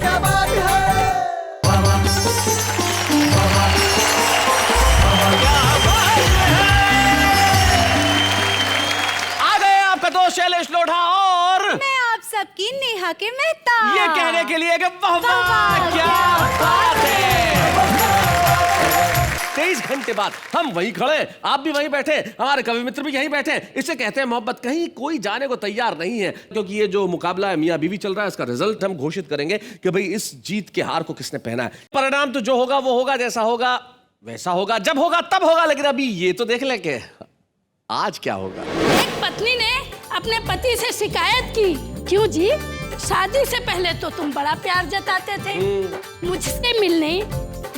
क्या बात है। आ गए आपका दोस्त शैलेश लोढ़ा और मैं आप सबकी नेहा के मेहता। ये कहने के लिए कि वाह वाह क्या बात है। 23 घंटे बाद हम वहीं खड़े, आप भी वहीं बैठे, हमारे कवि मित्र भी यहीं बैठे। इसे कहते हैं मोहब्बत। कहीं कोई जाने को तैयार नहीं है, क्योंकि ये जो मुकाबला है मियां बीवी चल रहा है, इसका रिजल्ट हम घोषित करेंगे कि भाई इस जीत के हार को किसने पहना है। परिणाम तो जो होगा वो होगा, जैसा होगा वैसा होगा, जब होगा तब होगा। लेकिन अभी ये तो देख ले कि आज क्या होगा। एक पत्नी ने अपने पति से शिकायत की, क्यों जी, शादी से पहले तो तुम बड़ा प्यार जताते थे, मुझसे मिलने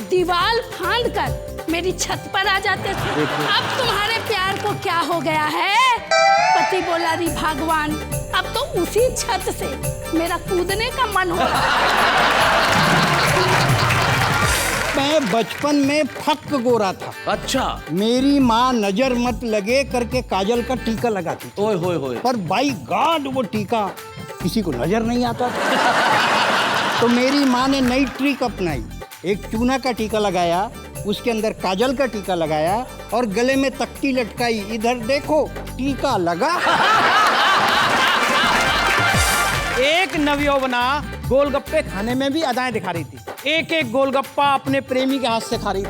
दीवार फांद कर मेरी छत पर आ जाते थे, अब तुम्हारे प्यार को क्या हो गया है। पति बोला, री भगवान, अब तो उसी छत से मेरा कूदने का मन हो रहा है। मैं बचपन में फक गोरा था। अच्छा। मेरी माँ नजर मत लगे करके काजल का टीका लगाती थी। ओए होए होए। पर बाई गॉड वो टीका किसी को नजर नहीं आता था। तो मेरी माँ ने नई ट्रिक अपनाई, एक चूना का टीका लगाया, उसके अंदर काजल का टीका लगाया और गले में तख्ती लटकाई, इधर देखो टीका लगा। एक नवयौवना गोलगप्पे खाने में भी अदाएं दिखा रही थी, एक एक गोलगप्पा अपने प्रेमी के हाथ से खा रही थी।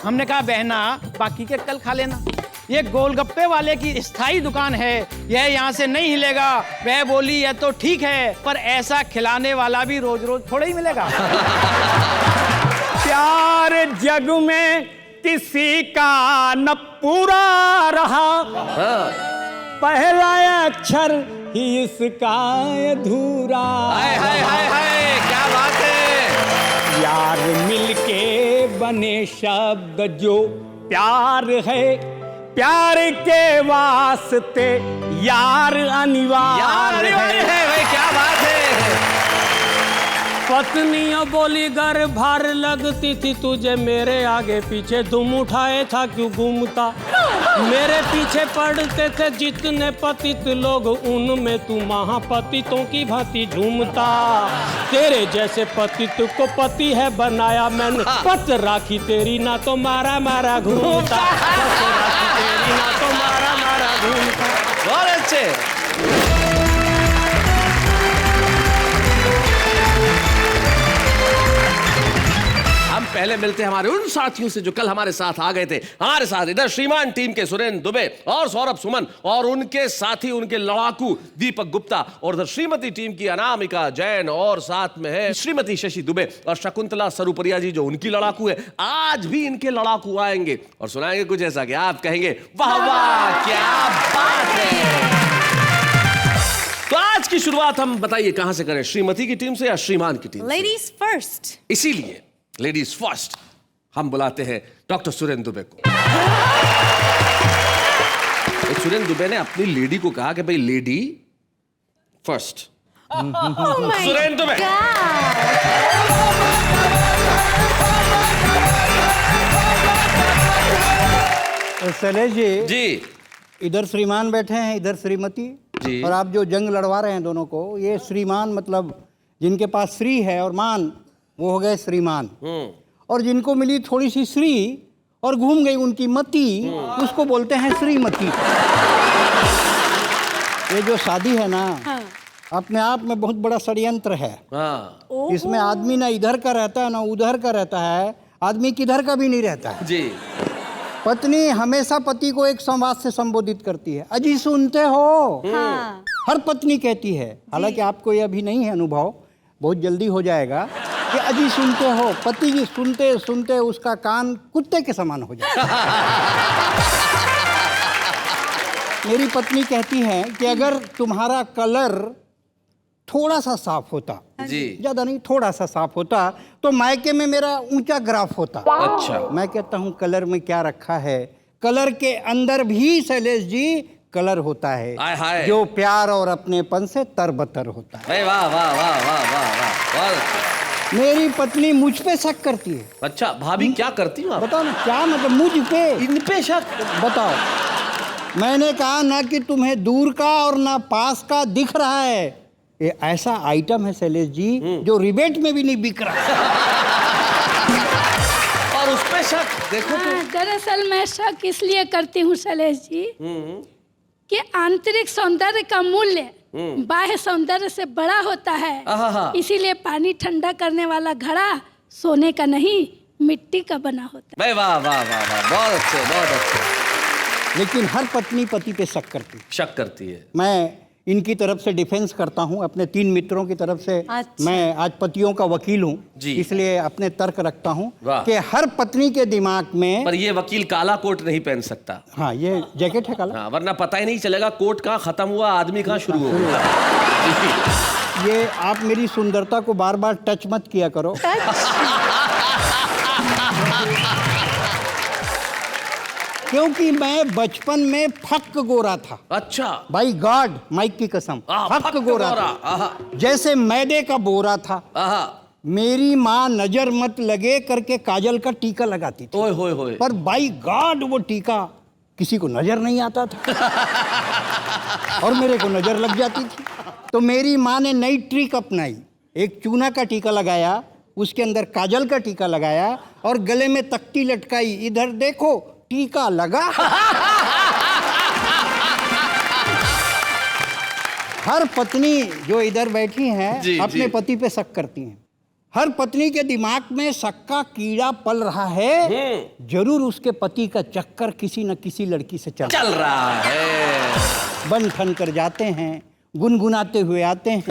हमने कहा बहना बाकी के कल खा लेना, ये गोलगप्पे वाले की स्थायी दुकान है, यह यहाँ से नहीं हिलेगा। वह बोली यह तो ठीक है, पर ऐसा खिलाने वाला भी रोज रोज थोड़ा ही मिलेगा। प्यार जग में किसी का न पूरा रहा, पहला अक्षर ही इसका अधूरा। हाय हाय हाय हाय, क्या बात है। यार मिलके बने शब्द जो प्यार है, प्यार के वास्ते यार अनिवार्य है भाई, क्या बात है। पत्नियां बोली घर भार लगती थी तुझे, मेरे आगे पीछे तुम उठाए था क्यों घूमता। मेरे पीछे पड़ते थे जितने पतित लोग, उनमें तू महापतितों की भांति झूमता। तेरे जैसे पतित को पति है बनाया मैंने, पत राखी तेरी ना तो मारा मारा घूमता, पत राखी तेरी ना तो मारा मारा घूमता। बहुत अच्छे। हम पहले मिलते हैं हमारे उन साथियों से जो कल हमारे साथ आ गए थे। हमारे साथ इधर श्रीमान टीम के सुरेंद्र दुबे और सौरभ सुमन, और उनके साथी उनके लड़ाकू दीपक गुप्ता, और इधर श्रीमती टीम की अनामिका जैन, और साथ में है श्रीमती शशि दुबे और शकुंतला सरुपरिया जी जो उनकी लड़ाकू है। आज भी इनके लड़ाकू आएंगे और सुनाएंगे कुछ ऐसा कि आप कहेंगे वाह वाह क्या बात है। तो आज की शुरुआत हम बताइए कहां से करें, श्रीमती की टीम से या श्रीमान की टीम से? Ladies first. इसीलिए लेडीज फर्स्ट हम बुलाते हैं डॉक्टर सुरेंद्र दुबे को। तो सुरेंद्र दुबे ने अपनी लेडी को कहा कि भाई लेडी फर्स्ट। सुरेंद्र दुबे। शैलेश जी, इधर श्रीमान बैठे हैं, इधर श्रीमती जी। और आप जो जंग लड़वा रहे हैं दोनों को, ये श्रीमान मतलब जिनके पास श्री है और मान, वो हो गए श्रीमान। और जिनको मिली थोड़ी सी श्री और घूम गई उनकी मति, उसको बोलते हैं श्रीमती। ये जो शादी है ना, अपने आप में बहुत बड़ा षड्यंत्र है। इसमें आदमी ना इधर का रहता है ना उधर का रहता है, आदमी किधर का भी नहीं रहता है जी। पत्नी हमेशा पति को एक संवाद से संबोधित करती है, अजी सुनते हो। हाँ। हर पत्नी कहती है, हालांकि आपको ये अभी नहीं है अनुभव, बहुत जल्दी हो जाएगा कि अजी सुनते हो। पति जी सुनते सुनते उसका कान कुत्ते के समान हो जाता है। मेरी पत्नी कहती है कि अगर तुम्हारा कलर थोड़ा सा साफ होता, जी, ज्यादा नहीं थोड़ा सा साफ होता, तो मायके में मेरा ऊंचा ग्राफ होता। अच्छा। मैं कहता हूँ कलर में क्या रखा है, कलर के अंदर भी शैलेश जी कलर होता है, हाय हाय। जो प्यार और अपनेपन से तरबतर होता है। वाह वाह वाह वाह वाह वाह। मेरी पत्नी मुझ पे शक करती है। अच्छा, भाभी क्या करती हूँ? बताओ ना क्या मतलब, मुझ पे इन पे शक? बताओ। मैंने कहा ना कि तुम्हें दूर का और ना पास का दिख रहा है, ये ऐसा आइटम है शैलेश जी जो रिबेट में भी नहीं बिक रहा। और उस पे शक देखो तो। हाँ, दरअसल मैं शक इसलिए करती हूँ शैलेश जी कि आंतरिक सौंदर्य का मूल्य बाह्य सौंदर्य से बड़ा होता है। इसीलिए पानी ठंडा करने वाला घड़ा सोने का नहीं मिट्टी का बना होता भाई वाह वाह वाह वाह, बहुत अच्छे बहुत अच्छे। लेकिन हर पत्नी पति पे शक करती है। शक करती है। मैं इनकी तरफ से डिफेंस करता हूं, अपने 3 मित्रों की तरफ से। अच्छा। मैं आज पतियों का वकील हूं, जी। इसलिए अपने तर्क रखता हूं वाह। कि हर पत्नी के दिमाग में। पर ये वकील काला कोट नहीं पहन सकता। हाँ, ये जैकेट है काला। हाँ, वरना पता ही नहीं चलेगा कोट कहाँ खत्म हुआ, आदमी कहाँ शुरू हो गया। ये आप मेरी सुंदरता को बार बार टच मत किया करो। क्योंकि मैं बचपन में फक गोरा था। अच्छा। भाई गॉड, माइक की कसम, फक गोरा था, जैसे मैदे का बोरा था। मेरी माँ नजर मत लगे करके काजल का टीका लगाती थी। ओए होए होए। पर बाई गॉड वो टीका किसी को नजर नहीं आता था और मेरे को नजर लग जाती थी। तो मेरी माँ ने नई ट्रिक अपनाई, एक चूना का टीका लगाया, उसके अंदर काजल का टीका लगाया और गले में तख्ती लटकाई, इधर देखो टीका लगा। हर पत्नी जो इधर बैठी हैं जी, अपने जी। पति पे शक करती हैं। हर पत्नी के दिमाग में शक का कीड़ा पल रहा है, जरूर उसके पति का चक्कर किसी न किसी लड़की से चल रहा है। बन ठन कर जाते हैं, गुनगुनाते हुए आते हैं।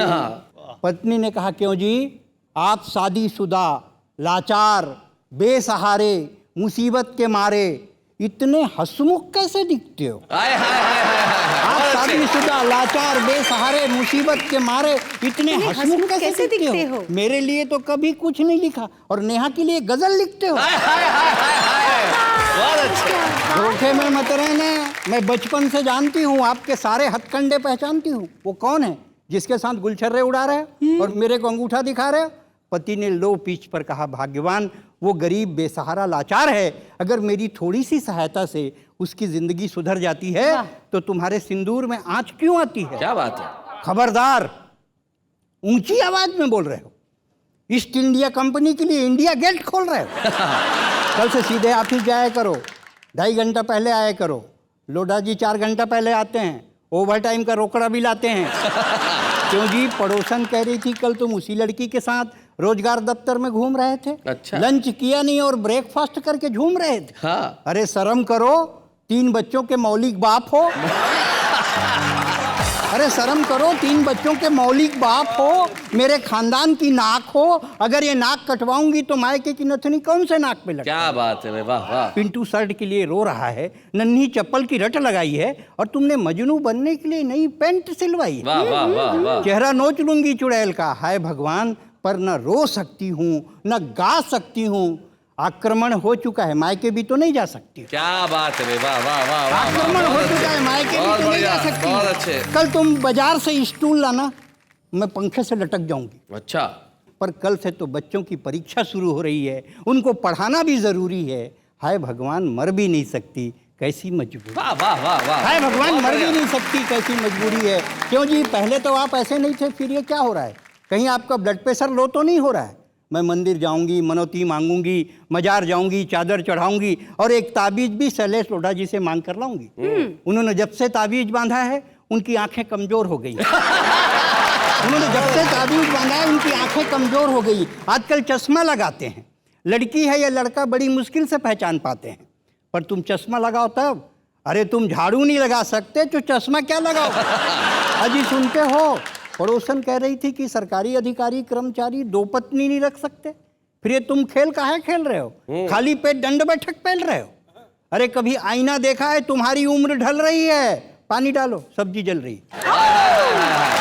पत्नी ने कहा, क्यों जी आप शादीशुदा, लाचार, बेसहारे, मुसीबत के मारे इतने हंसमुख कैसे दिखते हो? हाय हाय हाय हाय हाय। आप शादीशुदा, लाचार, बेसहारे, मुसीबत के मारे इतने हंसमुख कैसे दिखते हो? मेरे लिए तो कभी कुछ नहीं लिखा और नेहा के लिए गजल लिखते हो। हाय हाय हाय हाय हाय। बहुत अच्छे। धोखे में मत रहना, मैं बचपन से जानती हूँ, आपके सारे हथकंडे पहचानती हूँ। वो कौन है जिसके साथ गुलछर्रे उड़ा रहे हो और मेरे को अंगूठा दिखा रहे हो? पति ने लो पिच पर कहा, भाग्यवान वो गरीब बेसहारा लाचार है, अगर मेरी थोड़ी सी सहायता से उसकी जिंदगी सुधर जाती है तो तुम्हारे सिंदूर में आंच क्यों आती है? क्या बात है। खबरदार, ऊंची आवाज में बोल रहे हो। ईस्ट इंडिया कंपनी के लिए इंडिया गेट खोल रहे हो। कल से सीधे ऑफिस जाया करो, 2.5 घंटा पहले आया करो। लोढ़ा जी 4 घंटा पहले आते हैं, ओवर टाइम का रोकड़ा भी लाते हैं। क्यों जी, पड़ोसन कह रही थी कल तुम उसी लड़की के साथ रोजगार दफ्तर में घूम रहे थे। अच्छा। लंच किया नहीं और ब्रेकफास्ट करके झूम रहे थे। हाँ। अरे शर्म करो, 3 बच्चों के मौलिक बाप हो। अरे शर्म करो, 3 बच्चों के मौलिक बाप हो, मेरे खानदान की नाक हो। अगर ये नाक कटवाऊंगी तो मायके की नथनी कौन से नाक पे लगे? क्या बात है, वाह वाह। पिंटू शर्ट के लिए रो रहा है, नन्ही चप्पल की रट लगाई है और तुमने मजनू बनने के लिए नई पैंट सिलवाई है। वाह वाह वाह वाह। चेहरा नोच लूंगी चुड़ैल का, हाय भगवान, पर न रो सकती हूँ न गा सकती हूँ। आक्रमण हो चुका है, मायके भी तो नहीं जा सकती। क्या बात है, वाह वाह वाह वाह। आक्रमण हो चुका है, मायके भी तो नहीं जा सकती। बहुत अच्छे। कल तुम बाजार से स्टूल लाना, मैं पंखे से लटक जाऊंगी। अच्छा। पर कल से तो बच्चों की परीक्षा शुरू हो रही है, उनको पढ़ाना भी जरूरी है। हाय भगवान, मर भी नहीं सकती, कैसी मजबूरी। वाह वाह वाह वाह। हाय भगवान, मर भी नहीं सकती, कैसी मजबूरी है। क्यों जी, पहले तो आप ऐसे नहीं थे, फिर ये क्या हो रहा है? कहीं आपका ब्लड प्रेशर लो तो नहीं हो रहा है? मैं मंदिर जाऊंगी, मनौती मांगूंगी, मजार जाऊंगी, चादर चढ़ाऊंगी और एक ताबीज भी शैलेश लोढ़ा जी से मांग कर लाऊंगी। उन्होंने जब से ताबीज बांधा है उनकी आंखें कमजोर हो गई। उन्होंने जब से ताबीज बांधा है उनकी आंखें कमजोर हो गई। आजकल चश्मा लगाते हैं, लड़की है या लड़का बड़ी मुश्किल से पहचान पाते हैं। पर तुम चश्मा लगाओ तब। अरे तुम झाड़ू नहीं लगा सकते तो चश्मा क्या लगाओ? अजी सुनते हो, पड़ोसन कह रही थी कि सरकारी अधिकारी कर्मचारी 2 पत्नी नहीं रख सकते। फिर ये तुम खेल काहे खेल रहे हो? खाली पेट दंड बैठक पहन रहे हो? अरे कभी आईना देखा है? तुम्हारी उम्र ढल रही है, पानी डालो, सब्जी जल रही है।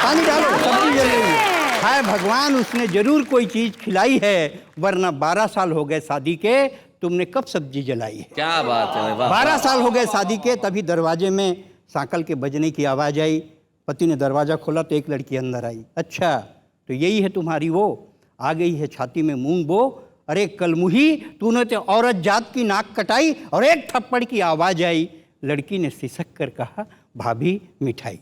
पानी डालो, सब्जी जल रही है। हाय भगवान, उसने जरूर कोई चीज खिलाई है, वरना 12 साल हो गए शादी के, तुमने कब सब्जी जलाई है? क्या बात है, वाह। 12 साल हो गए शादी के, तभी दरवाजे में सांकल के बजने की आवाज आई। पति ने दरवाजा खोला तो एक लड़की अंदर आई। अच्छा, तो यही है तुम्हारी वो? आ गई है छाती में मूंग बो। अरे कलमुही, तूने तो औरत जात की नाक कटाई। और एक थप्पड़ की आवाज आई। लड़की ने सिसक कर कहा, भाभी मिठाई।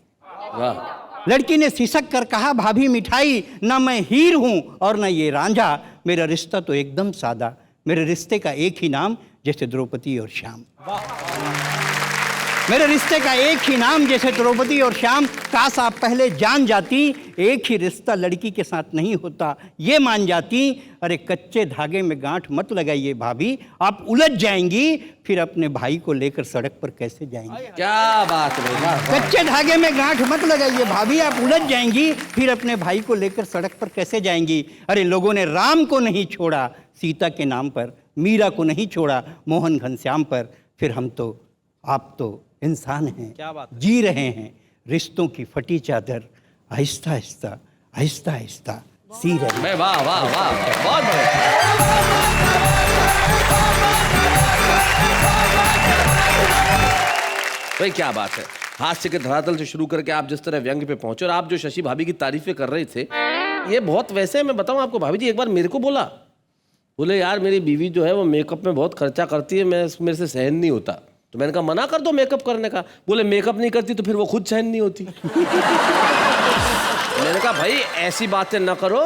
वाह। लड़की ने सिसक कर कहा, भाभी मिठाई, ना मैं हीर हूं और ना ये रांझा, मेरा रिश्ता तो एकदम सादा, मेरे रिश्ते का एक ही नाम जैसे द्रौपदी और श्याम। मेरे रिश्ते का एक ही नाम जैसे द्रौपदी और श्याम, काश आप पहले जान जाती, एक ही रिश्ता लड़की के साथ नहीं होता ये मान जाती। अरे कच्चे धागे में गांठ मत लगाइए भाभी, आप उलझ जाएंगी, फिर अपने भाई को लेकर सड़क पर कैसे जाएंगी। क्या बात है, कच्चे धागे में गांठ मत लगाइए भाभी, आप उलझ जाएंगी, फिर अपने भाई को लेकर सड़क पर कैसे जाएंगी। अरे लोगों ने राम को नहीं छोड़ा सीता के नाम पर, मीरा को नहीं छोड़ा मोहन घनश्याम पर, फिर हम तो, आप तो इंसान हैं, क्या बात है? जी रहे हैं रिश्तों की फटी चादर, आहिस्ता आहिस्ता आहिस्ता आहिस्ता सी रहे हैं। वाह वाह वाह, बहुत बढ़िया। भाई क्या बात है, हास्य के धरातल से शुरू करके आप जिस तरह व्यंग पे पहुंचे, और आप जो शशि भाभी की तारीफें कर रहे थे, ये बहुत वैसे, मैं बताऊं आपको भाभी जी, एक बार मेरे को बोले यार मेरी बीवी जो है वो मेकअप में बहुत खर्चा करती है, मेरे से सहन नहीं होता। तो मैंने कहा मना कर दो मेकअप करने का। बोले मेकअप नहीं करती तो फिर वो खुद सहन नहीं होती। मैंने कहा भाई ऐसी बातें ना करो,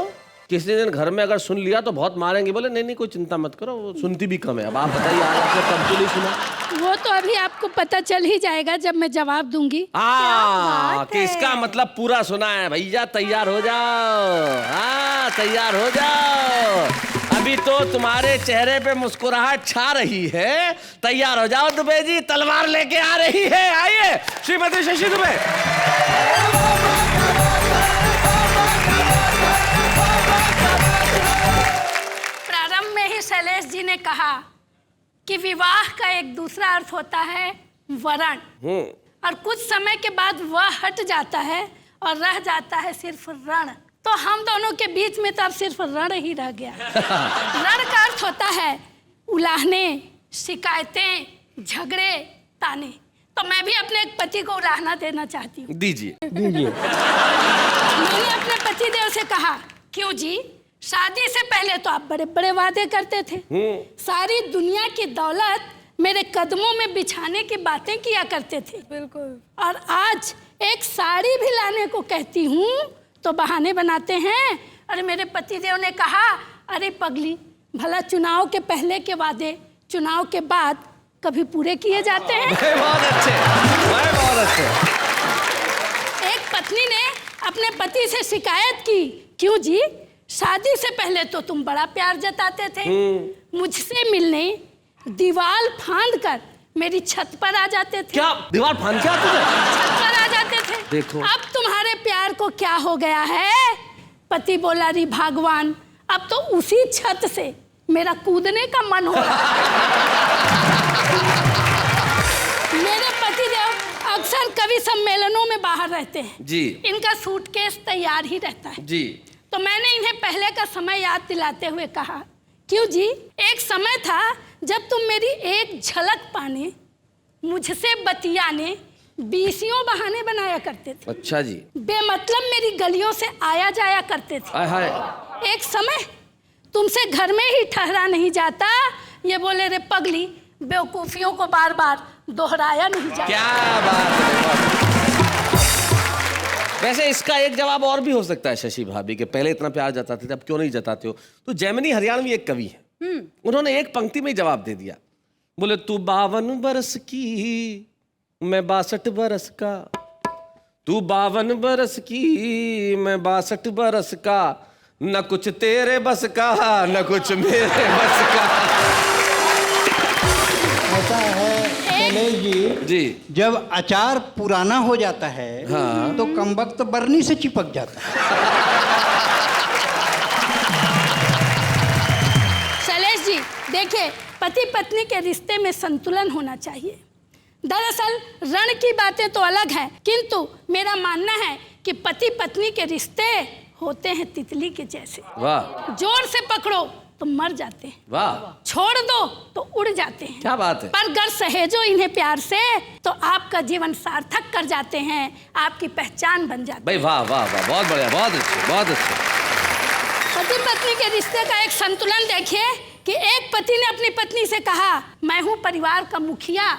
किसी दिन घर में अगर सुन लिया तो बहुत मारेंगे। बोले नहीं कोई चिंता मत करो, वो सुनती भी कम है। अब आप बताइए, आपने कब तो नहीं सुना? वो तो अभी आपको पता चल ही जाएगा जब मैं जवाब दूंगी। कि इसका मतलब पूरा सुना है। भैया तैयार हो जाओ, हाँ तैयार हो जाओ, अभी तो तुम्हारे चेहरे पे मुस्कुराहट छा रही है। तैयार हो जाओ दुबे जी, तलवार लेके आ रही है। आइए श्रीमती शशि दुबे। प्रारंभ में ही शैलेश जी ने कहा कि विवाह का एक दूसरा अर्थ होता है वरण, और कुछ समय के बाद वह हट जाता है और रह जाता है सिर्फ रण। तो हम दोनों के बीच में तो अब सिर्फ रण ही रह गया। रण का अर्थ होता है उलाहने, शिकायतें, झगड़े, ताने। तो मैं भी अपने एक पति को उलाहना देना चाहती हूँ। दीजिए। दीजिए। मैंने अपने पतिदेव से कहा, क्यों जी, शादी से पहले तो आप बड़े बड़े वादे करते थे, सारी दुनिया की दौलत मेरे कदमों में बिछाने की बातें किया करते थे। बिल्कुल। और आज एक साड़ी भी लाने को कहती हूँ तो बहाने बनाते हैं। अरे मेरे पतिदेव ने कहा, अरे पगली, भला चुनाव के पहले के वादे चुनाव के बाद कभी पूरे किए जाते हैं? बहुत अच्छे, बहुत अच्छे। एक पत्नी ने अपने पति से शिकायत की, क्यों जी, शादी से पहले तो तुम बड़ा प्यार जताते थे, मुझसे मिलने दीवार फांद कर मेरी छत पर आ जाते थे। क्या दीवार फांद के आते थे? छत पर आ जाते थे। देखो अब तुम्हारे प्यार को क्या हो गया है? पति बोला, री भगवान, अब तो उसी छत से मेरा कूदने का मन हो रहा है। मेरे पतिदेव अक्सर कवि सम्मेलनों में बाहर रहते हैं जी, इनका सूटकेस तैयार ही रहता है जी। तो मैंने इन्हें पहले का समय याद दिलाते हुए कहा, क्यों जी, एक समय था जब तुम मेरी एक झलक पाने, मुझसे बतियाने, बीसियों बहाने बनाया करते थे। अच्छा जी। बेमतलब मेरी गलियों से आया जाया करते थे। हाय हाय। एक समय तुमसे घर में ही ठहरा नहीं जाता, ये बोले, रे पगली, बेवकूफियों को बार बार दोहराया नहीं जाता। क्या बात है। वैसे इसका एक जवाब और भी हो सकता है शशि भाभी के, पहले इतना प्यार जताते थे अब क्यों नहीं जताते हो। तो जैमिनी हरियाणवी एक कवि है, उन्होंने एक पंक्ति में ही जवाब दे दिया। बोले, तू 52 बरस की, मैं 62 बरस का, तू 52 बरस की, मैं 62 बरस का, न कुछ तेरे बस का, न कुछ मेरे बस का। ऐसा है शैलेश जी, जब अचार पुराना हो जाता है, हाँ, तो कमबख्त बरनी से चिपक जाता है। शैलेश जी, देखिए, पति पत्नी के रिश्ते में संतुलन होना चाहिए। दरअसल रण की बातें तो अलग हैं, किंतु मेरा मानना है कि पति पत्नी के रिश्ते होते हैं तितली के जैसे। वाह। जोर से पकड़ो तो मर जाते हैं, वाह, छोड़ दो तो उड़ जाते हैं। क्या बात है। पर अगर सहेजो इन्हें प्यार से तो आपका जीवन सार्थक कर जाते हैं, आपकी पहचान बन जाती है। भाई वाह वाह वाह, बहुत बढ़िया, बहुत अच्छे, बहुत अच्छे। पति पत्नी के रिश्ते का एक संतुलन देखिए कि एक पति ने अपनी पत्नी से कहा, मैं हूँ परिवार का मुखिया,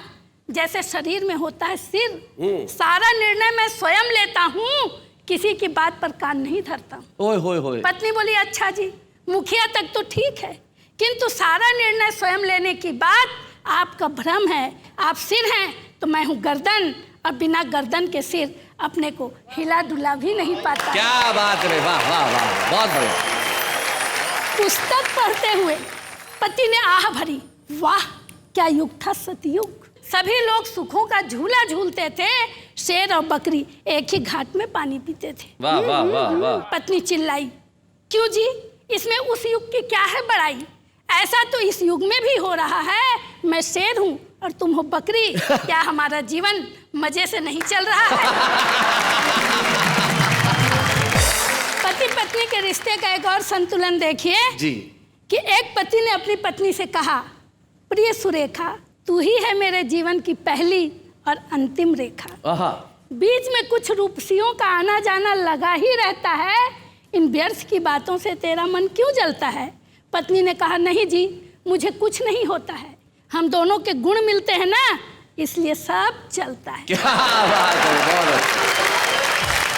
जैसे शरीर में होता है सिर, सारा निर्णय मैं स्वयं लेता हूँ, किसी की बात पर कान नहीं धरता। ओए होए होए। पत्नी बोली अच्छा जी, मुखिया तक तो ठीक है, किंतु सारा निर्णय स्वयं लेने की बात आपका भ्रम है। आप सिर हैं तो मैं हूँ गर्दन, और बिना गर्दन के सिर अपने को हिला डुला भी नहीं पाता। क्या बात है, वाह वाह वाह, बहुत बढ़िया। पुस्तक पढ़ते हुए पति ने आह भरी, वाह क्या युग था सतयुग। सभी लोग सुखों का झूला झूलते थे, शेर और बकरी एक ही घाट में पानी पीते थे। वाह वाह वाह वाह। पत्नी चिल्लाई, क्यों जी, इसमें उस युग की क्या है बड़ाई? ऐसा तो इस युग में भी हो रहा है। मैं शेर हूँ और तुम हो बकरी, क्या हमारा जीवन मजे से नहीं चल रहा है? पति पत्नी के रिश्ते का एक और संतुलन देखिए जी। कि एक पति ने अपनी पत्नी से कहा, प्रिय सुरेखा, तू ही है मेरे जीवन की पहली और अंतिम रेखा। आहा। बीच में कुछ रूपसियों का आना जाना लगा ही रहता है, इन व्यर्थ की बातों से तेरा मन क्यों जलता है? पत्नी ने कहा, नहीं जी, मुझे कुछ नहीं होता है, हम दोनों के गुण मिलते हैं ना, इसलिए सब चलता है। क्या बात है, बहुत अच्छा।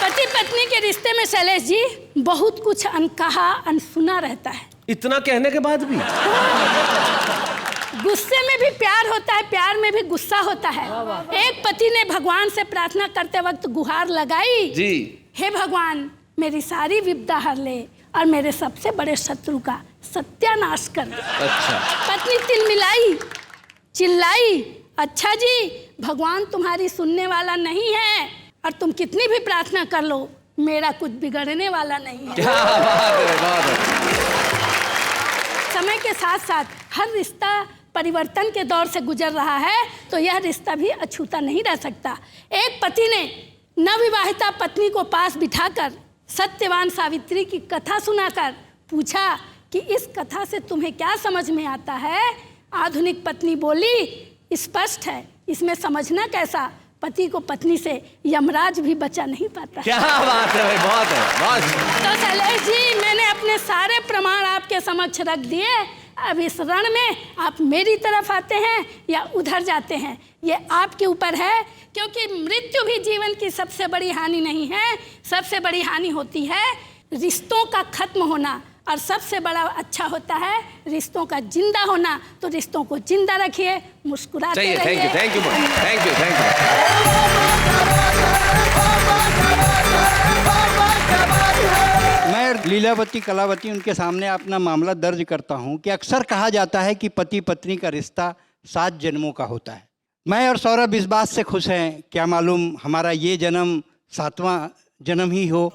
पति पत्नी के रिश्ते में शैलेश जी बहुत कुछ अनकहा अनसुना रहता है। इतना कहने के बाद भी? गुस्से में भी प्यार होता है, प्यार में भी गुस्सा होता है। एक पति ने भगवान से प्रार्थना करते वक्त गुहार लगाई जी। हे भगवान, मेरी सारी विपदा हर ले और मेरे सबसे बड़े शत्रु का सत्यानाश कर दे। अच्छा। पत्नी तिलमिलाई, चिल्लाई, अच्छा जी, भगवान तुम्हारी सुनने वाला नहीं है और तुम कितनी भी प्रार्थना कर लो, मेरा कुछ बिगड़ने वाला नहीं है। क्या बात है, बहुत अच्छा। समय के साथ साथ हर रिश्ता परिवर्तन के दौर से गुजर रहा है, तो यह रिश्ता भी अछूता नहीं रह सकता। एक पति ने नवविवाहिता पत्नी को पास बिठाकर सत्यवान सावित्री की कथा सुनाकर पूछा कि इस कथा से तुम्हें क्या समझ में आता है? आधुनिक पत्नी बोली, स्पष्ट है, इसमें समझना कैसा? पति को पत्नी से यमराज भी बचा नहीं पाता। क्या बात है भाई, बहुत है, बहुत। तो शैलेश जी, मैंने अपने सारे प्रमाण आपके समक्ष रख दिए। अब इस रण में आप मेरी तरफ आते हैं या उधर जाते हैं, ये आपके ऊपर है, क्योंकि मृत्यु भी जीवन की सबसे बड़ी हानि नहीं है। सबसे बड़ी हानि होती है रिश्तों का खत्म होना, और सबसे बड़ा अच्छा होता है रिश्तों का जिंदा होना। तो रिश्तों को जिंदा रखिए, मुस्कुराते रहिए। Thank you, thank you, thank you, thank you. मैं लीलावती कलावती उनके सामने अपना मामला दर्ज करता हूं कि अक्सर कहा जाता है कि पति पत्नी का रिश्ता 7 जन्मों का होता है। मैं और सौरभ इस बात से खुश हैं, क्या मालूम हमारा ये जन्म 7वां जन्म ही हो।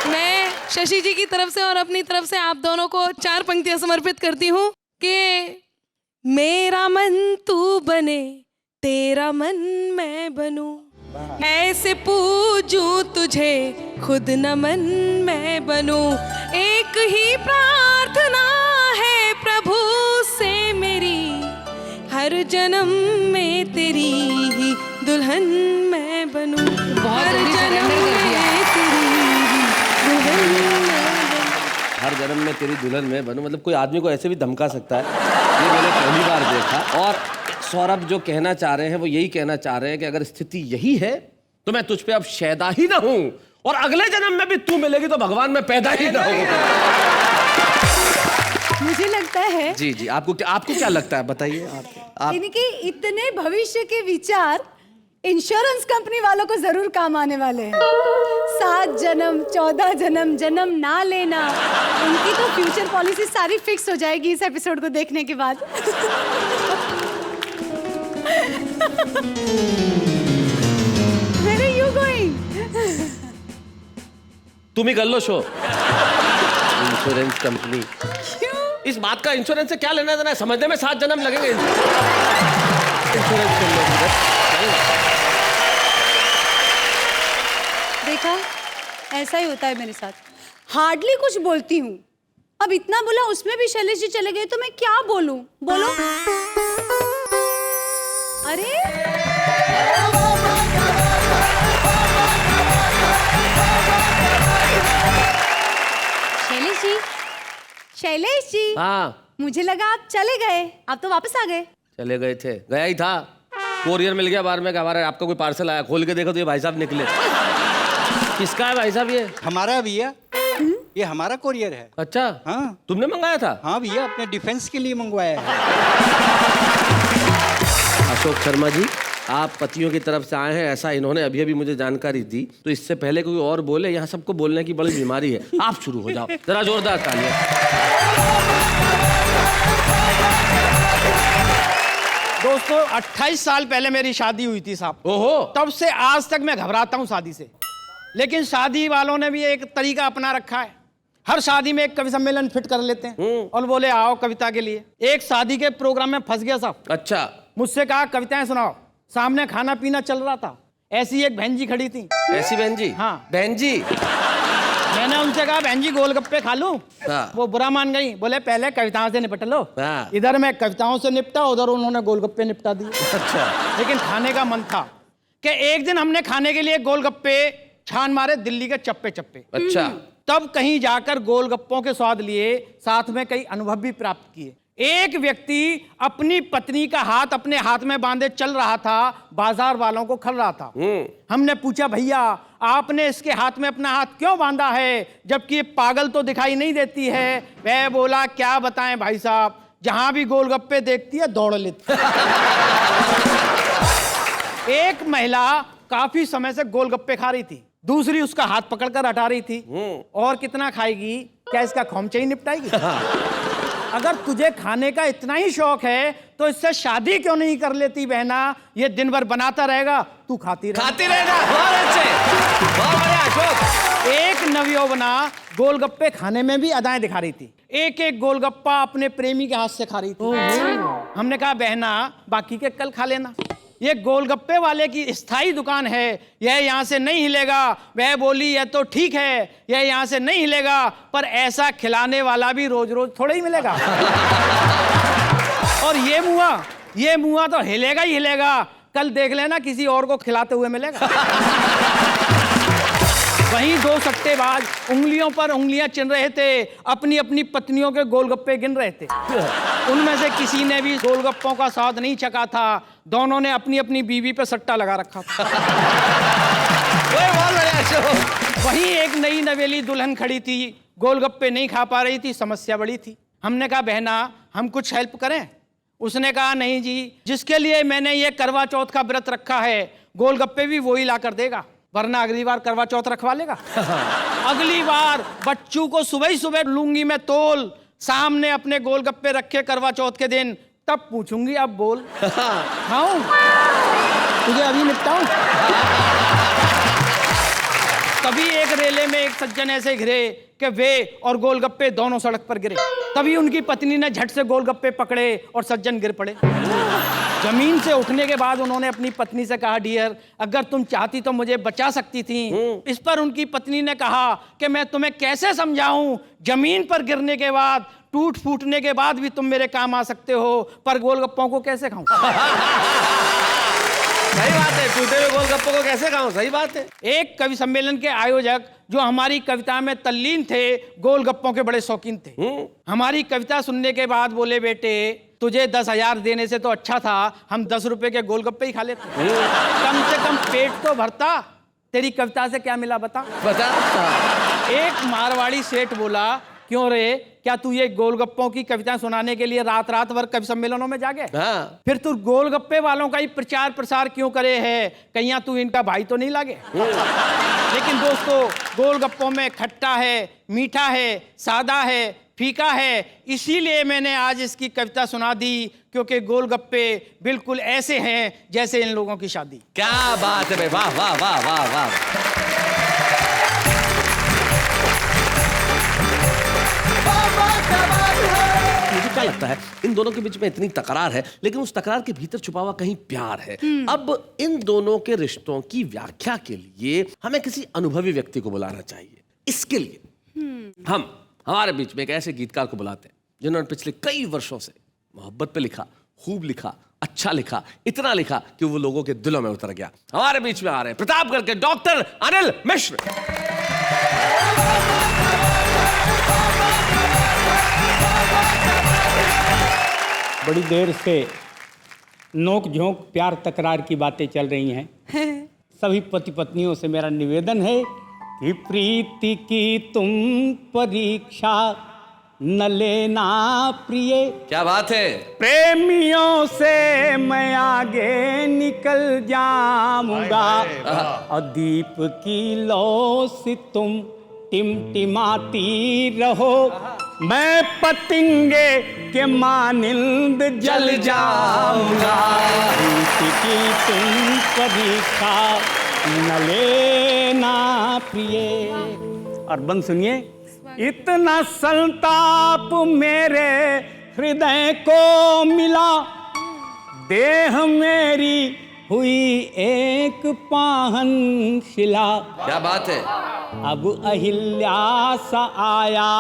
मैं शशि जी की तरफ से और अपनी तरफ से आप दोनों को 4 पंक्तियां समर्पित करती हूँ कि मेरा मन तू बने, तेरा मन मैं बनूं, ऐसे पूजूं तुझे, खुद नमन मैं बनूं। एक ही प्रार्थना है प्रभु से मेरी, हर जन्म में तेरी ही दुल्हन मैं बनूं। हर जन्म में तेरी ही दुल्हन मैं बनूं। हर जन्म में तेरी दुल्हन मैं बनूं, मतलब कोई आदमी को ऐसे भी धमका सकता है, ये मैंने पहली बार देखा। और सौरभ जो कहना चाह रहे हैं वो यही कहना चाह रहे हैं कि अगर स्थिति यही है तो मैं तुझ पे अब शैदा ही ना हूं, और अगले जन्म में भी तू मिलेगी तो भगवान में पैदा ही ना हूं। मुझे लगता है जी जी, आपको क्या लगता है, बताइए आप। इनके इतने भविष्य के विचार इंश्योरेंस कंपनी वालों को जरूर काम आने वाले हैं। 7 जन्म, 14 जन्म, जन्म ना लेना, उनकी तो फ्यूचर पॉलिसी सारी फिक्स हो जाएगी इस एपिसोड को देखने के बाद। Where are you going? तुम ही कर लो शो। इंश्योरेंस कंपनी, इस बात का इंश्योरेंस से क्या लेना देना है? समझने में 7 जन्म लगेंगे। इंश्योरेंस कर लो। देखा, ऐसा ही होता है मेरे साथ। हार्डली कुछ बोलती हूँ, अब इतना बोला उसमें भी शैलेश जी चले गए तो मैं क्या बोलूं? बोलो। अरे शैलेश जी, शैलेश जी, हाँ, मुझे लगा आप चले गए, आप तो वापस आ गए। चले गए थे, गया ही था। कोरियर मिल गया बाहर में कि हमारे आपका कोई पार्सल आया, खोल के देखो तो ये भाई साहब निकले। किसका है भाई साहब ये? हमारा भैया, ये हमारा कोरियर है। अच्छा, हाँ तुमने मंगाया था? हाँ भैया, अपने डिफेंस के लिए मंगवाया है। अशोक शर्मा जी, आप पतियों की तरफ से आए हैं, ऐसा इन्होंने अभी अभी मुझे जानकारी दी। तो इससे पहले कोई और बोले, यहाँ सबको बोलने की बड़ी बीमारी है। आप शुरू हो जाओ, जरा जोरदार तालियां। दोस्तों 28 साल पहले मेरी शादी हुई थी साहब। ओहो, तब से आज तक मैं घबराता हूं शादी से। लेकिन शादी वालों ने भी एक तरीका अपना रखा है, हर शादी में एक कवि सम्मेलन फिट कर लेते हैं और बोले आओ कविता के लिए। एक शादी के प्रोग्राम में फंस गया साहब। अच्छा, मुझसे कहा कविताएं सुनाओ। सामने खाना पीना चल रहा था, ऐसी एक बहन जी खड़ी थी। ऐसी बहन जी? हाँ। बहन जी, मैंने उनसे कहा बहन जी गोलगप्पे खा लूं? हाँ। वो बुरा मान गई, बोले पहले कविताओं से निपट लो। हाँ। इधर मैं कविताओं से निपटा, उधर उन्होंने गोलगप्पे निपटा दिए। अच्छा, लेकिन खाने का मन था कि एक दिन हमने खाने के लिए गोलगप्पे छान मारे दिल्ली के चप्पे चप्पे। अच्छा, तब कहीं जाकर गोलगप्पों के स्वाद लिए, साथ में कई अनुभव भी प्राप्त किए। एक व्यक्ति अपनी पत्नी का हाथ अपने हाथ में बांधे चल रहा था, बाजार वालों को खल रहा था। हमने पूछा भैया आपने इसके हाथ में अपना हाथ क्यों बांधा है, जबकि ये पागल तो दिखाई नहीं देती है? वह बोला क्या बताएं भाई साहब, जहां भी गोलगप्पे देखती है दौड़ लेती है। एक महिला काफी समय से गोलगप्पे खा रही थी, दूसरी उसका हाथ पकड़कर हटा रही थी। और कितना खाएगी, क्या इसका खोमचा ही निपटाएगी? अगर तुझे खाने का इतना ही शौक है तो इससे शादी क्यों नहीं कर लेती बहना? ये दिन भर बनाता रहेगा, तू खाती रहेगा। बहुत अच्छे, बहुत बढ़िया अशोक। एक नवयौवना गोलगप्पे खाने में भी अदाएं दिखा रही थी। एक एक गोलगप्पा अपने प्रेमी के हाथ से खा रही थी। हमने कहा बहना बाकी के कल खा लेना, ये गोलगप्पे वाले की स्थायी दुकान है, यह यहाँ से नहीं हिलेगा। वह बोली यह तो ठीक है, यह यहाँ से नहीं हिलेगा, पर ऐसा खिलाने वाला भी रोज रोज थोड़ा ही मिलेगा। और ये मुआ तो हिलेगा ही हिलेगा, कल देख लेना किसी और को खिलाते हुए मिलेगा। वहीं दो सट्टेबाज उंगलियों पर उंगलियां चिन रहे थे, अपनी अपनी पत्नियों के गोलगप्पे गिन रहे थे। उनमें से किसी ने भी गोलगप्पों का स्वाद नहीं चखा था, दोनों ने अपनी अपनी बीवी पे सट्टा लगा रखा था। वहीं एक नई नवेली दुल्हन खड़ी थी, गोलगप्पे नहीं खा पा रही थी, समस्या बड़ी थी। हमने कहा बहना हम कुछ हेल्प करें? उसने कहा नहीं जी, जिसके लिए मैंने ये करवा चौथ का व्रत रखा है गोलगप्पे भी वही ला कर देगा, वरना अगली बार करवा चौथ रखवा लेगा। अगली बार बच्चू को सुबह ही सुबह लूंगी मैं तोल, सामने अपने गोलगप्पे रखे करवा चौथ के दिन, तब पूछूंगी अब बोल खाऊं तुझे अभी निपटाऊं? तभी एक रेले में एक सज्जन ऐसे घिरे कि वे और गोलगप्पे दोनों सड़क पर गिरे। तभी उनकी पत्नी ने झट से गोलगप्पे पकड़े और सज्जन गिर पड़े। जमीन से उठने के बाद उन्होंने अपनी पत्नी से कहा डियर अगर तुम चाहती तो मुझे बचा सकती थी। इस पर उनकी पत्नी ने कहा कि मैं तुम्हें कैसे समझाऊं, जमीन पर गिरने के बाद टूट फूटने के बाद भी तुम मेरे काम आ सकते हो, पर गोलगप्पों को कैसे खाऊं? सही बात है, टूटे हुए गोलगप्पों को कैसे खाऊं? सही बात है। एक कवि सम्मेलन के आयोजक जो हमारी कविता में तल्लीन थे, गोलगप्पों के बड़े शौकीन थे। हमारी कविता सुनने के बाद बोले बेटे तुझे 10,000 देने से तो अच्छा था हम 10 रुपए के गोलगप्पे ही खा लेते, कम से कम पेट तो भरता। तेरी कविता से क्या मिला बता? एक मारवाड़ी सेठ बोला क्यों रे, क्या तू ये गोलगप्पों की कविता सुनाने के लिए रात रात भर कवि सम्मेलनों में जागे? हाँ। फिर तू गोलगप्पे वालों का ही प्रचार प्रसार क्यों करे है, कहीं तू इनका भाई तो नहीं लागे? लेकिन दोस्तों गोलगप्पों में खट्टा है, मीठा है, सादा है, फीका है, इसीलिए मैंने आज इसकी कविता सुना दी, क्योंकि गोलगप्पे बिल्कुल ऐसे हैं जैसे इन लोगों की शादी। क्या बात है भाई, वाह वाह वाह वाह वाह। मुझे क्या लगता है इन दोनों के बीच में इतनी तकरार है, लेकिन उस तकरार के भीतर छुपा हुआ कहीं प्यार है। अब इन दोनों के रिश्तों की व्याख्या के लिए हमें किसी अनुभवी व्यक्ति को बुलाना चाहिए। इसके लिए हम हमारे बीच में एक ऐसे गीतकार को बुलाते हैं जिन्होंने पिछले कई वर्षों से मोहब्बत पे लिखा, खूब लिखा, अच्छा लिखा, इतना लिखा कि वो लोगों के दिलों में उतर गया। हमारे बीच में आ रहे हैं प्रतापगढ़ के डॉक्टर अनिल मिश्र। बड़ी देर से नोक झोंक प्यार तकरार की बातें चल रही हैं। सभी पति पत्नियों से मेरा निवेदन है कि प्रीति की तुम परीक्षा न लेना प्रिय। क्या बात है। प्रेमियों से मैं आगे निकल जाऊंगा और दीप की लौ से तुम टिमटिमाती रहो, मैं पतंगे के मानिंद जल जाऊंगा। प्रीति की तुम परीक्षा न लेना प्रिय। और बंद सुनिए, इतना संताप मेरे हृदय को मिला, देह मेरी हुई एक पाहन शिला। क्या बात है। अब अहिल्या सा आया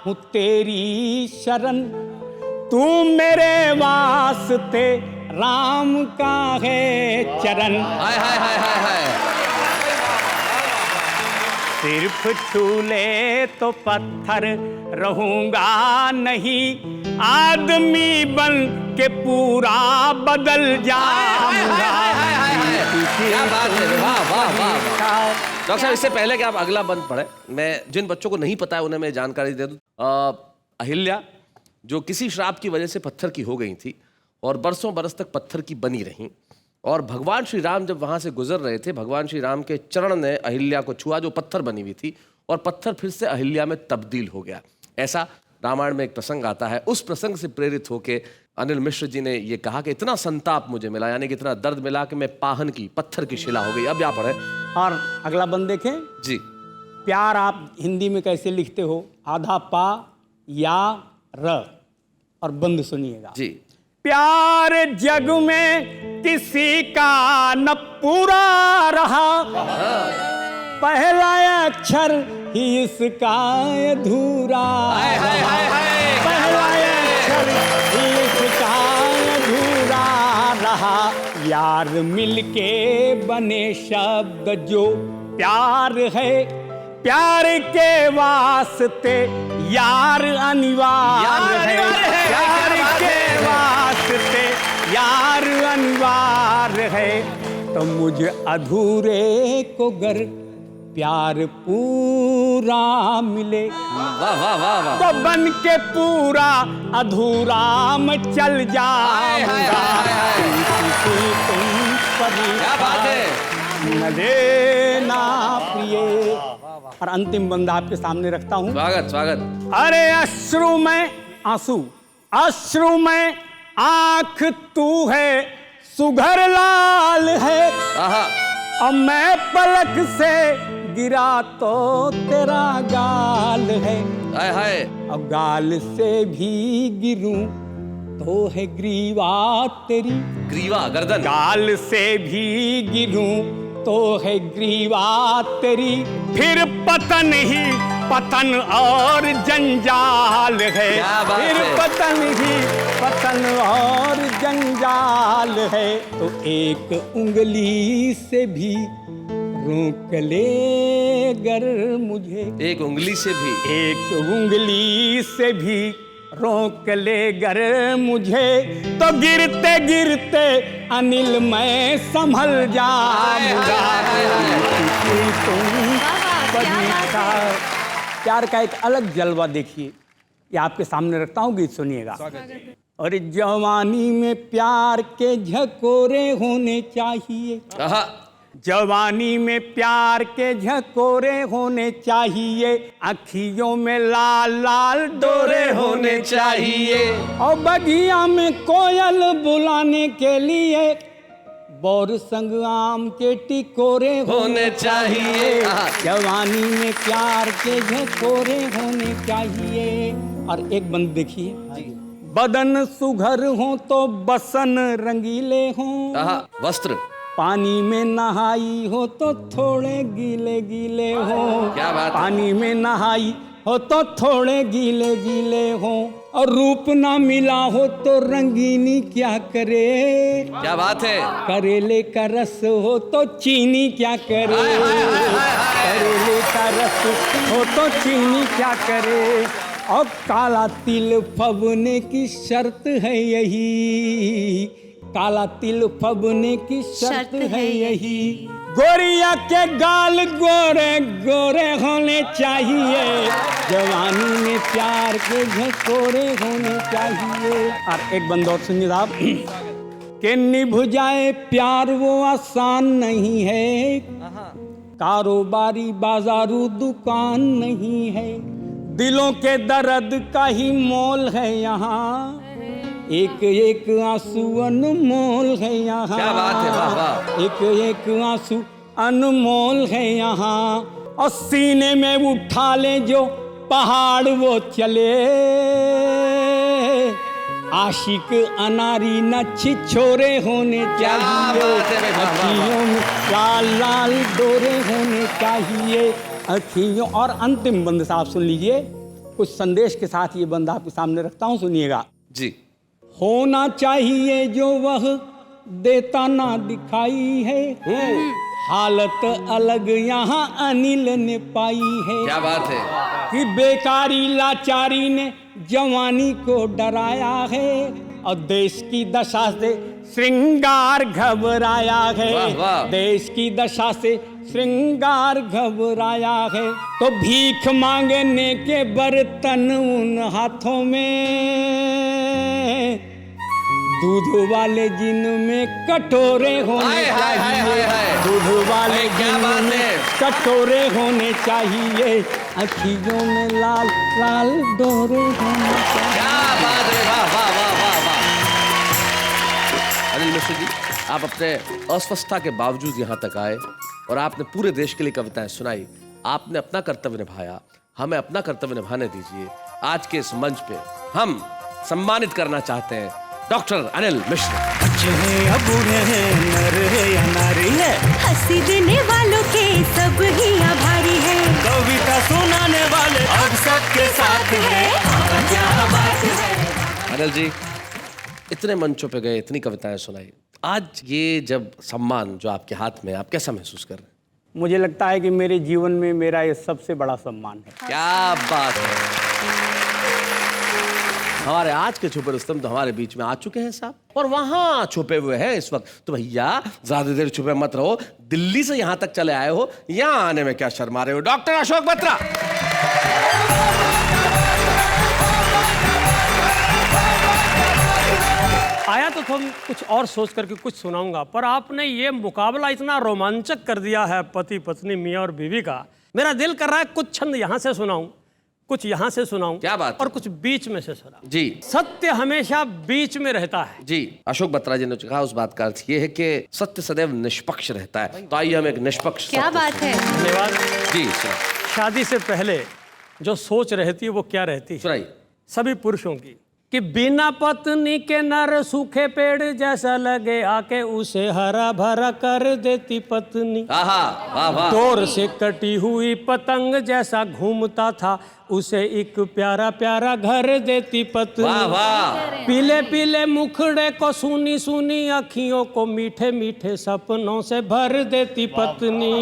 हूँ तेरी शरण, तू मेरे वास्ते राम का है चरण। हाय हाय हाय हाय हाय। सिर्फ छू ले तो पत्थर रहूंगा नहीं, आदमी बन के पूरा बदल जाऊंगा। क्या बात है। वाह वाह वाह। डॉक्टर साहब, इससे पहले कि आप अगला बंद पढ़े, मैं जिन बच्चों को नहीं पता है उन्हें मैं जानकारी दे दूं। अहिल्या जो किसी श्राप की वजह से पत्थर की हो गई थी और बरसों बरस तक पत्थर की बनी रहीं, और भगवान श्री राम जब वहाँ से गुजर रहे थे, भगवान श्री राम के चरण ने अहिल्या को छुआ जो पत्थर बनी हुई थी, और पत्थर फिर से अहिल्या में तब्दील हो गया। ऐसा रामायण में एक प्रसंग आता है। उस प्रसंग से प्रेरित होकर अनिल मिश्र जी ने ये कहा कि इतना संताप मुझे मिला, यानी कि इतना दर्द मिला कि मैं पाहन की पत्थर की शिला हो गई। अब यहाँ पढ़े। और अगला बंद देखें जी। प्यार आप हिंदी में कैसे लिखते हो? आधा पा या र। और बंद सुनिएगा जी। प्यार जग में किसी का न पूरा रहा, पहला अक्षर ही इसका अधूरा। पहला अक्षर ही इसका अधूरा रहा, यार मिलके बने शब्द जो प्यार है, प्यार के वास्ते यार अनिवार्य है। प्यार के वास्ते यार अनिवार्य है, तो मुझे अधूरे को गर प्यार पूरा मिले, वाह वाह वाह वाह। तो बन के पूरा अधूरा मैं चल जाऊंगा। तुम क्या बात है। न लेना प्रिय। और अंतिम बंद आपके सामने रखता हूं। स्वागत स्वागत। अरे अश्रु में आंसू, अश्रु में आंख तू है, सुघर लाल है, और मैं पलक से गिरा तो तेरा गाल है। हाय हाय। अब गाल से भी गिरूं तो है ग्रीवा तेरी, ग्रीवा गर्दन। गाल से भी गिरूं तो है ग्रीवा तेरी, फिर पतन ही पतन और जंजाल है। फिर पतन ही पतन और जंजाल है, तो एक उंगली से भी रोक ले गर मुझे, एक उंगली से भी, एक उंगली से भी रोक ले गर मुझे, तो गिरते गिरते अनिल मैं संभल जाऊंगा। प्यार का एक अलग जलवा देखिए, ये आपके सामने रखता हूँ, गीत सुनिएगा। और जवानी में प्यार के झकोरे होने चाहिए, जवानी में प्यार के झकोरे होने चाहिए, अखियों में लाल लाल डोरे होने चाहिए, और बगिया में कोयल बुलाने के लिए बोर संग आम के टिकोरे होने चाहिए। जवानी में प्यार के झकोरे होने चाहिए। और एक बंद देखिए, बदन सुघर हो तो बसन रंगीले हो, वस्त्र पानी में नहाई हो तो थोड़े गीले गीले हो। क्या बात है। पानी में नहाई हो तो थोड़े गीले गीले हो, और रूप ना मिला हो तो रंगीनी क्या करे। क्या बात है। करेले का रस हो तो चीनी क्या करे, करेले का रस हो तो चीनी क्या करे, और काला तिल फबने की शर्त है यही, काला तिल फबने की शर्त है यही। गोरिया के गाल गोरे गोरे होने चाहिए, जवानी में प्यार के झकोरे होने चाहिए। और एक बंद और सुनिए साहब कि निभ जाए प्यार वो आसान नहीं है, कारोबारी बाजारू दुकान नहीं है, दिलों के दर्द का ही मोल है यहाँ, एक एक आंसू अनमोल है यहाँ। क्या बात है, वाह वाह। एक एक आंसू अनमोल है यहाँ, और सीने में उठा ले जो पहाड़ वो चले, आशिक अनारी न छिछोरे होने क्या चाहिए, बात है, वाह, वाह, वाह। अखियों में लाल लाल डोरे होने चाहिए, अखियों। और अंतिम बंद साहब सुन लीजिए, कुछ संदेश के साथ ये बंद आपके सामने रखता हूँ, सुनिएगा। जी। होना चाहिए जो वह देता ना दिखाई है, हालत अलग यहाँ अनिल ने पाई है। क्या बात है। कि बेकारी लाचारी ने जवानी को डराया है, और देश की दशा से श्रृंगार घबराया है। वाह, वाह। देश की दशा से श्रृंगार घबराया है, तो भीख मांगने के बर्तन उन हाथों में, दूध वाले जिनमें कटोरे होने हाय, हाय, हाय, हाय, हाय। चाहिए, दूध वाले अरे क्या बात जिनमें है। कटोरे होने चाहिए, अखियों में लाल लाल डोरे होने चाहिए। क्या बात है, वाह वाह वाह वाह वाह। अनिल मिश्र जी, आप अपने अस्वस्थता के बावजूद यहाँ तक आए और आपने पूरे देश के लिए कविताएं सुनाई। आपने अपना कर्तव्य निभाया, हमें अपना कर्तव्य निभाने दीजिए। आज के इस मंच पे हम सम्मानित करना चाहते हैं डॉक्टर अनिल मिश्र। बच्चे हैं या बूढ़े हैं, नर है या नारी है, हंसी देने वालों के सब ही आभारी है, कविता सुनाने वाले अब सबके साथ है। क्या बात है। अनिल जी, इतने मंचों पे गए, इतनी कविताएं सुनाई, आज ये जब सम्मान जो आपके हाथ में, आप कैसा महसूस कर रहे हैं? मुझे लगता है कि मेरे जीवन में मेरा ये सबसे बड़ा सम्मान है। क्या बात है। हमारे आज के छुपे रुस्तम तो हमारे बीच में आ चुके हैं साहब, और वहां छुपे हुए हैं इस वक्त। तो भैया ज्यादा देर छुपे मत रहो, दिल्ली से यहां तक चले आए हो, यहां आने में क्या शर्मा रहे हो? डॉक्टर अशोक बत्रा। आया तो तुम कुछ और सोच करके कुछ सुनाऊंगा, पर आपने ये मुकाबला इतना रोमांचक कर दिया है पति पत्नी मियाँ और बीवी का, मेरा दिल कर रहा है कुछ छंद यहाँ से सुनाऊं, कुछ यहाँ से सुनाऊं, क्या बात है? और कुछ बीच में से सुनाऊं। जी। सत्य हमेशा बीच में रहता है। जी, अशोक बत्रा जी ने कहा, उस बात का अर्थ ये है कि सत्य सदैव निष्पक्ष रहता है। तो आइए हम एक निष्पक्ष क्या सत्य बात सुनें। है। धन्यवाद। जी सुनाइए। शादी से पहले जो सोच रहती है वो क्या रहती है सुनाइए। सभी पुरुषों की, कि बिना पत्नी के नर सूखे पेड़ जैसा लगे आके उसे हरा भरा कर देती पत्नी। आहा, वाह वाह। डोर से कटी हुई पतंग जैसा घूमता था उसे एक प्यारा प्यारा घर देती पत्नी। वाह वाह। पीले पीले मुखड़े को सुनी सुनी अखियों को मीठे मीठे सपनों से भर देती पत्नी।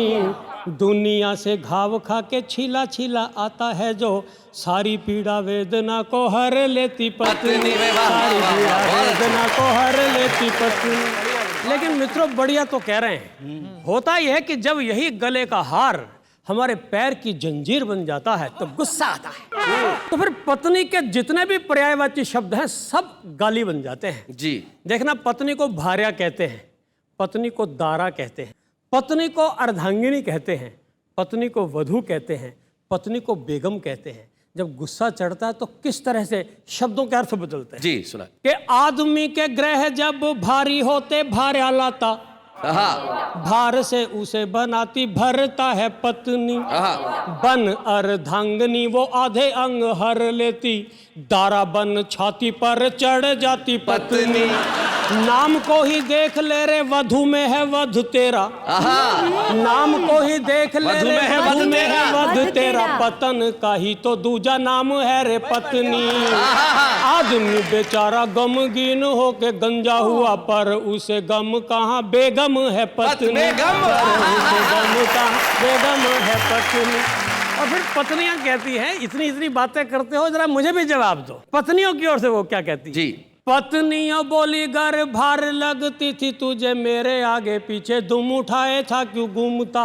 दुनिया से घाव खा के छिला छिला आता है जो सारी पीड़ा वेदना को हर लेती पत्नी। सारी पीड़ा वेदना को हर लेती पत्नी। लेकिन मित्रों बढ़िया तो कह रहे हैं, होता यह है कि जब यही गले का हार हमारे पैर की जंजीर बन जाता है तो गुस्सा आता है, तो फिर पत्नी के जितने भी पर्यायवाची शब्द हैं सब गाली बन जाते हैं। जी। देखना, पत्नी को भार्या कहते हैं, पत्नी को दारा कहते हैं, पत्नी को अर्धांगिनी कहते हैं, पत्नी को वधू कहते हैं, पत्नी को बेगम कहते हैं। जब गुस्सा चढ़ता है तो किस तरह से शब्दों के अर्थ बदलते हैं। जी सुना। कि आदमी के ग्रह जब भारी होते भार्या लाता, भार से उसे बनाती भरता है पत्नी। बन अर्धांगनी वो आधे अंग हर लेती, दारा बन छाती पर चढ़ जाती पत्नी। नाम को ही देख ले रे वधू में है वध तेरा, नाम को ही देख ले रे वधू में है वध तेरा, पतन का ही तो दूजा नाम है रे पत्नी। आदमी बेचारा गमगीन हो के गंजा हुआ, पर उसे गम कहाँ बेगम है पत्नी। बेगम है पत्नी। और फिर पत्नियां कहती हैं, इतनी इतनी बातें करते हो, जरा मुझे भी जवाब दो। पत्नियों की ओर से वो क्या कहती है? जी। पत्नियां बोली घर भार लगती थी तुझे, मेरे आगे पीछे दुम उठाए था क्यों घूमता।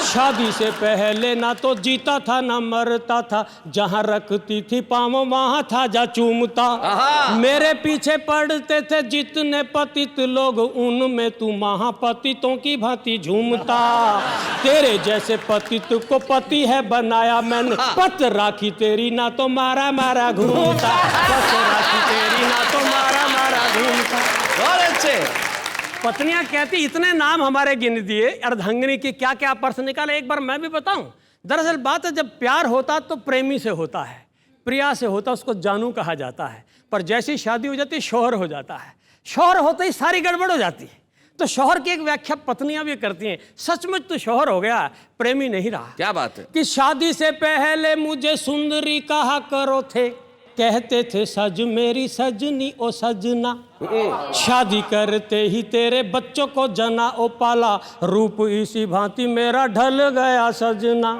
शादी से पहले ना तो जीता था ना मरता था, जहां रखती थी पाँव वहां था जा चूमता। मेरे पीछे पड़ते थे जितने पतित लोग, उनमें तू महापतितों की भांति झूमता। तेरे जैसे पतित को पति है बनाया मैंने, पत राखी तेरी ना तो मारा मारा घूमता। पत राखी तेरी ना तो मारा मारा घूमता। बहुत अच्छे। पत्नियां कहती इतने नाम हमारे गिन दिए, अर्धांगिनी की क्या क्या पर्स निकाले, एक बार मैं भी बताऊं। दरअसल बात है, जब प्यार होता तो प्रेमी से होता है, प्रिया से होता उसको जानू कहा जाता है, पर जैसी शादी हो जाती शौहर हो जाता है। शौहर होते ही सारी गड़बड़ हो जाती है। तो शौहर की एक व्याख्या पत्नियां भी करती हैं। सचमुच तो शौहर हो गया, प्रेमी नहीं रहा। क्या बात है? कि शादी से पहले मुझे सुंदरी कहा करो थे, कहते थे सज मेरी सजनी ओ सजना। शादी करते ही तेरे बच्चों को जना ओ पाला, रूप इसी भांति मेरा ढल गया सजना।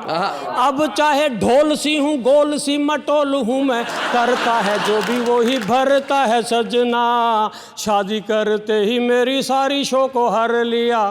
अब चाहे ढोल सी हूँ गोल सी मटोल हूँ मैं, करता है जो भी वो ही भरता है सजना। शादी करते ही मेरी सारी शो को हर लिया,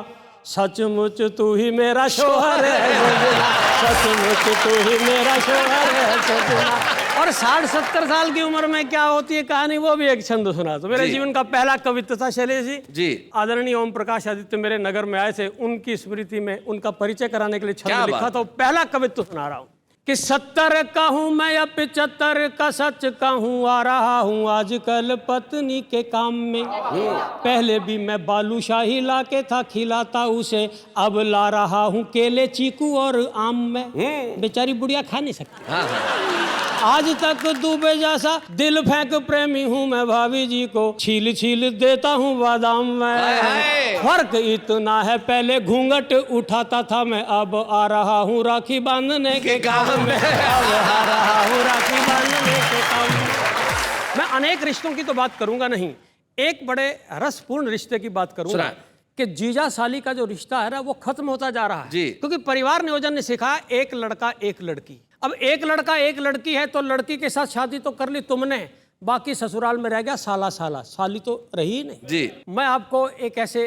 सचमुच तू ही मेरा शोहर है सजना। सचमुच तू ही मेरा शोहर है सजना। और 60-70 साल की उम्र में क्या होती है कहानी, वो भी एक छंद सुना। तो मेरे जीवन का पहला कवित्व था शैलेश जी। आदरणीय ओम प्रकाश आदित्य मेरे नगर में आए थे, उनकी स्मृति में उनका परिचय कराने के लिए छंद लिखा था। पहला कवित्व सुना रहा हूँ कि 70 का हूँ मैं या 75 का सच का हूँ, आ रहा हूँ आजकल पत्नी के काम में। पहले भी मैं बालूशाही ला के था खिलाता उसे, अब ला रहा हूँ केले चीकू और आम में। बेचारी बुढ़िया खा नहीं सकती। आज तक डूबे जैसा दिल फेंक प्रेमी हूँ मैं, भाभी जी को छील छील देता हूँ बादाम में। फर्क इतना है पहले घूंघट उठाता था मैं, अब आ रहा हूँ राखी बांधने के काम में। अब आ रहा हूँ राखी बांधने के काम में। मैं अनेक रिश्तों की तो बात करूंगा नहीं, एक बड़े रसपूर्ण रिश्ते की बात करूंगा कि जीजा साली का जो रिश्ता है ना वो खत्म होता जा रहा है। क्योंकि परिवार नियोजन ने सिखाया एक लड़का एक लड़की। अब एक लड़का एक लड़की है तो लड़की के साथ शादी तो कर ली तुमने, बाकी ससुराल में रह गया साला साला, साली तो रही ही नहीं जी। मैं आपको एक ऐसे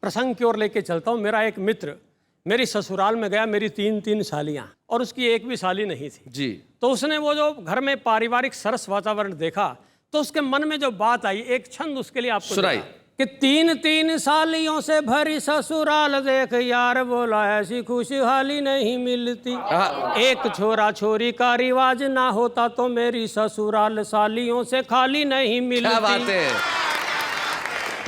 प्रसंग की ओर लेके चलता हूँ। मेरा एक मित्र मेरी ससुराल में गया, मेरी 3 सालियाँ और उसकी एक भी साली नहीं थी जी। तो उसने वो जो घर में पारिवारिक सरस वातावरण देखा तो उसके मन में जो बात आई, एक छंद उसके लिए आपको सुनाई कि 3 सालियों से भरी ससुराल देख यार, बोला ऐसी खुशहाली नहीं मिलती। एक छोरा छोरी का रिवाज ना होता तो मेरी ससुराल सालियों से खाली नहीं मिलती। क्या बात है?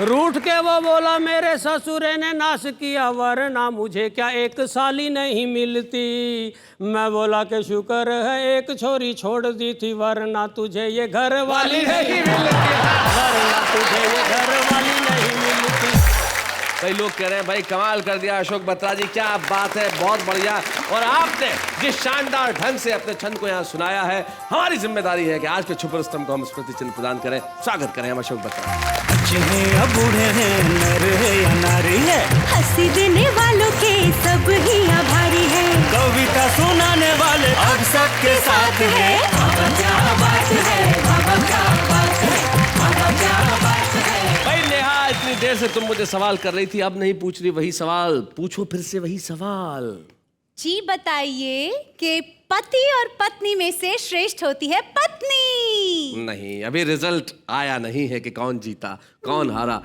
रूठ के वो बोला मेरे ससुरे ने नाश किया, वरना मुझे क्या एक साली नहीं मिलती। मैं बोला कि शुक्र है एक छोरी छोड़ दी थी, वरना तुझे ये घर वाली नहीं मिलती, वरना तुझे ये घर वाली नहीं मिलती। कई लोग कह रहे हैं भाई कमाल कर दिया अशोक बत्रा जी, क्या बात है, बहुत बढ़िया। और आपने जिस शानदार ढंग से अपने छंद को यहाँ सुनाया है, हमारी जिम्मेदारी है कि आज के छुप रुस्तम को हम स्मृति चिन्ह प्रदान करें। स्वागत करें हम अशोक बत्रा। अच्छे हैं या बूढ़े हैं, नर है या नारी है, हंसी देने वालों के सब ही आभारी है। कविता सुनाने वाले अब सबके साथ है। बाबा क्या बात है, बाबा क्या बात है, बाबा क्या बात है। भाई नेहा, इतनी देर से तुम मुझे सवाल कर रही थी, अब नहीं पूछ रही वही सवाल, पूछो फिर से वही सवाल। जी बताइए कि पति और पत्नी में से श्रेष्ठ होती है पत्नी। नहीं, अभी रिजल्ट आया नहीं है कि कौन जीता कौन हारा।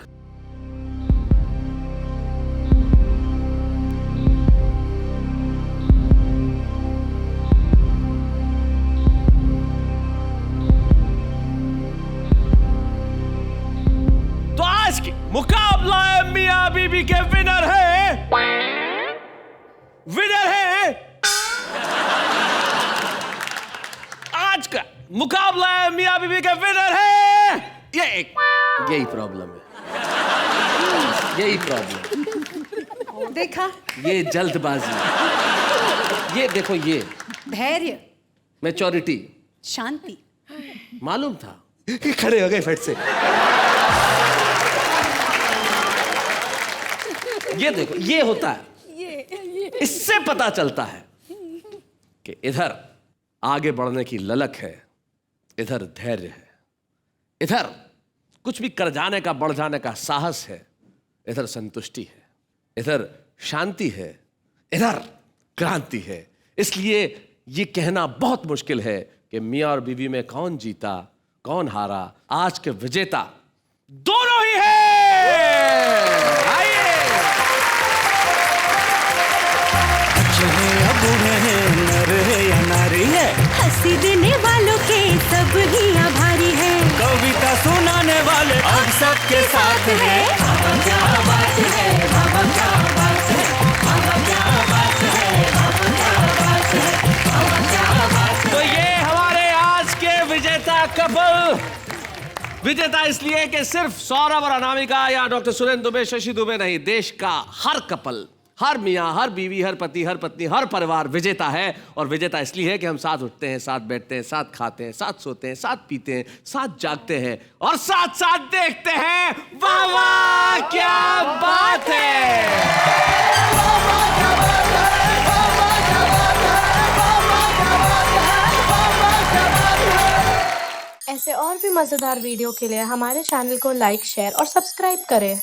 तो आज की मुकाबला है मियां बीबी के विनर है, विनर है आज का मुकाबला है मियां बीबी के विनर है। यही प्रॉब्लम है, यही प्रॉब्लम। देखा, ये जल्दबाजी, ये देखो, ये धैर्य, मैच्योरिटी, शांति। मालूम था। खड़े हो गए फट से। ये देखो, ये होता है, इससे पता चलता है कि इधर आगे बढ़ने की ललक है, इधर धैर्य है, इधर कुछ भी कर जाने का, बढ़ जाने का साहस है, इधर संतुष्टि है, इधर शांति है, इधर क्रांति है। इसलिए ये कहना बहुत मुश्किल है कि मियां और बीवी में कौन जीता कौन हारा। आज के विजेता दोनों ही हैं। आइए। बच्चे हैं या बूढ़े हैं, नर है या नारी है, हंसी देने वालों के सब ही आभारी है। कविता सुनाने वाले अब सबके साथ है। बाबा क्या बात है, बाबा क्या बात है, बाबा क्या बात है, बाबा क्या बात है, बाबा क्या बात है। तो ये हमारे आज के विजेता कपल। विजेता इसलिए कि सिर्फ सौरभ और अनामिका या डॉक्टर सुरेंद्र दुबे, शशि दुबे नहीं, देश का हर कपल, हर मियाँ, हर बीवी, हर पति, हर पत्नी, हर परिवार विजेता है। और विजेता इसलिए है कि हम साथ उठते हैं, साथ बैठते हैं, साथ खाते हैं, साथ सोते हैं, साथ पीते हैं, साथ जागते हैं और साथ साथ देखते हैं। वाह वाह क्या बात है। ऐसे और भी मज़ेदार वीडियो के लिए हमारे चैनल को लाइक, शेयर और सब्सक्राइब करें।